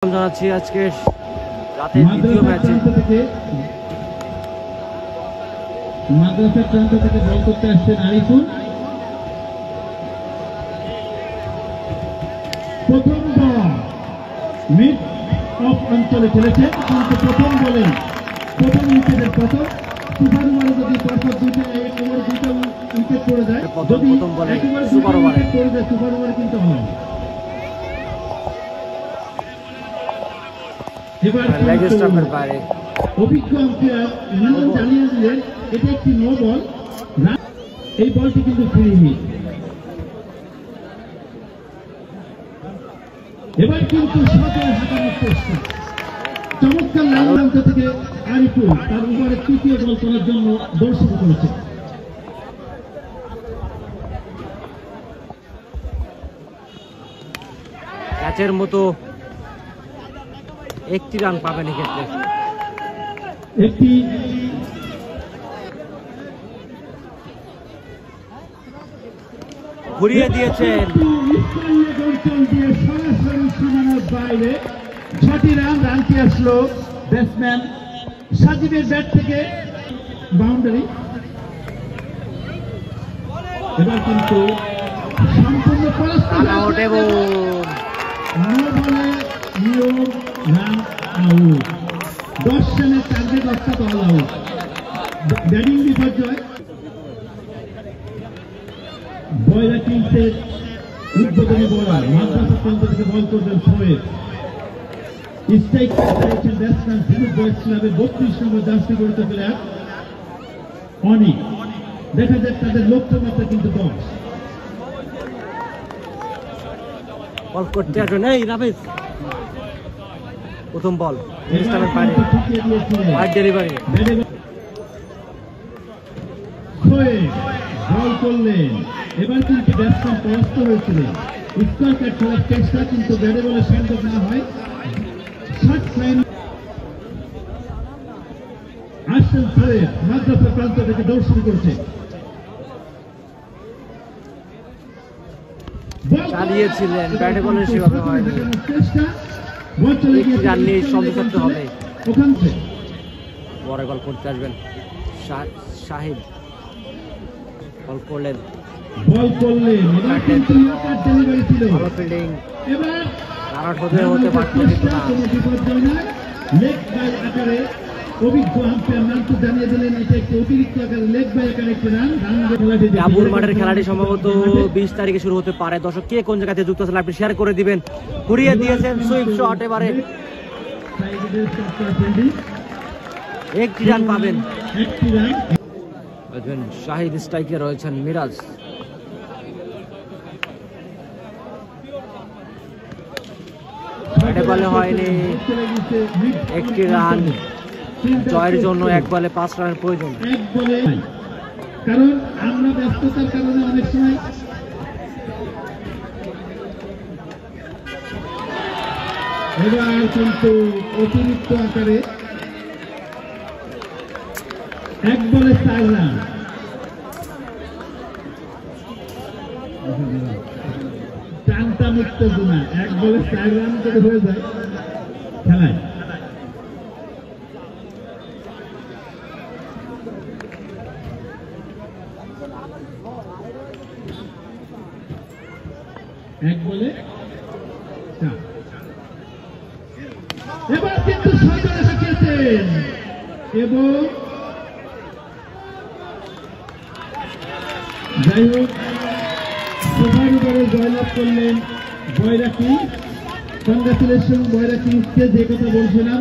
জানাচ্ছি আজকে রাতের দ্বিতীয় ম্যাচে মাদ্রাসার প্রান্ত থেকে বল করতে আসছেন আরিফুল। প্রথম বল মিড অফ অঞ্চলে খেলেছে, কিন্তু প্রথম বলে প্রথম উইকেটের পতন। সুপার ওভারে যদি পরপর দুইটা উইকেট পড়ে যায়, যদি একেবারে সুপার ওভারে পড়ে যায়, সুপার ওভার কিন্তু হয়। অভিজ্ঞ আম্পায়ার জানিয়ে দিলেন এটা একটি নো বল, এই বলটি কিন্তু ফ্রি হিট। এবার কিন্তু সজয় হাঁটানোর চেষ্টা, চমৎকার লাইন প্রান্ত থেকে আরিফুল তার ওভারে তৃতীয় বল করার জন্য দৌড় শুরু করেছে। ক্যাচের মতো একটি রান পাবেন এক্ষেত্রে। একটি ঘুরিয়ে দিয়েছেন, সরাসরি সীমানার বাইরে 6টি রানটি আসলো ব্যাটসম্যান সাজিবের ব্যাট থেকে বাউন্ডারি। এবার কিন্তু সম্পূর্ণ পরাস্ত রান আউট, 10 রানের টার্গেট, অর্থাৎ অল আউট। ব্যাটিং বিপর্যয়, বয়রা কিংসের উদ্বোধনী বোলার মাদ্রাসা প্রান্ত থেকে বল করবেন শোয়েব। স্ট্রাইক করেছেন ব্যাটসম্যান ফিরোজ বয়েজ ক্লাবের 32 নম্বর জার্সি পরিহিত প্লেয়ার অনিক। দেখা যাক তাদের লক্ষ্যমাত্রা কিন্তু 10। বল করতে আসবেন এই রাফিজ, প্রথম বল ডেলিভারি বল করলেন। এবার কিন্তু ব্যাটসম্যান পরাস্ত হয়েছিলেন, স্কোয়ার কাট খেলার চেষ্টা, কিন্তু ব্যাটে বলে সংযোগ না হয়। আসছেন শোয়েব, মাদ্রাসা প্রান্ত থেকে দৌড় শুরু করছে, চালিয়েছিলেন, ব্যাটে বলে সেভাবে হয়নি। রান নিয়ে সঙ্গে করতে হবে। ওখান থেকে বড় বল করতে আসবেন শাহিদ, বল করলেন, ভালো ফিল্ডিং, এবার রান হতে পারত কিন্তু না। লেগ বাই আকারে অভিজ্ঞ আম্পায়ার নাম তো জানিয়ে দিলেন এটা একটি অতিরিক্ত আকারে লেগ বাই আকারে একটি রান। ডাবুর মাঠের খেলাটি সম্ভবত 20 তারিখে শুরু হতে পারে। দর্শক কে কোন জায়গাতে যুক্ত আছেন আপনি শেয়ার করে দিবেন। ঘুরিয়ে দিয়েছেন সুইপ শট, এবারে একটি রান পাবেন। শাহিদ স্ট্রাইকে রয়েছেন মিরাজ। ব্যাটে বলে হয়নি, একটি রান। জয়ের জন্য এক বলে 5 রানের প্রয়োজন। কারণ আমরা ব্যস্ততার কারণে অনেক সময় এবার কিন্তু অতিরিক্ত আকারে এক বলে 4 রান। টানটা মুক্ত গুণা, এক বলে 4 রান করে হয়ে যায় খেলায়। এক বলে 4। এবার কিন্তু সজয় হাঁকিয়েছেন এবং যাই হোক সুপার ওভারে জয়লাভ করলেন বয়রা কিংস। কংগ্রাচুলেশন বয়রা কিংসকে, যে কথা বলছিলাম।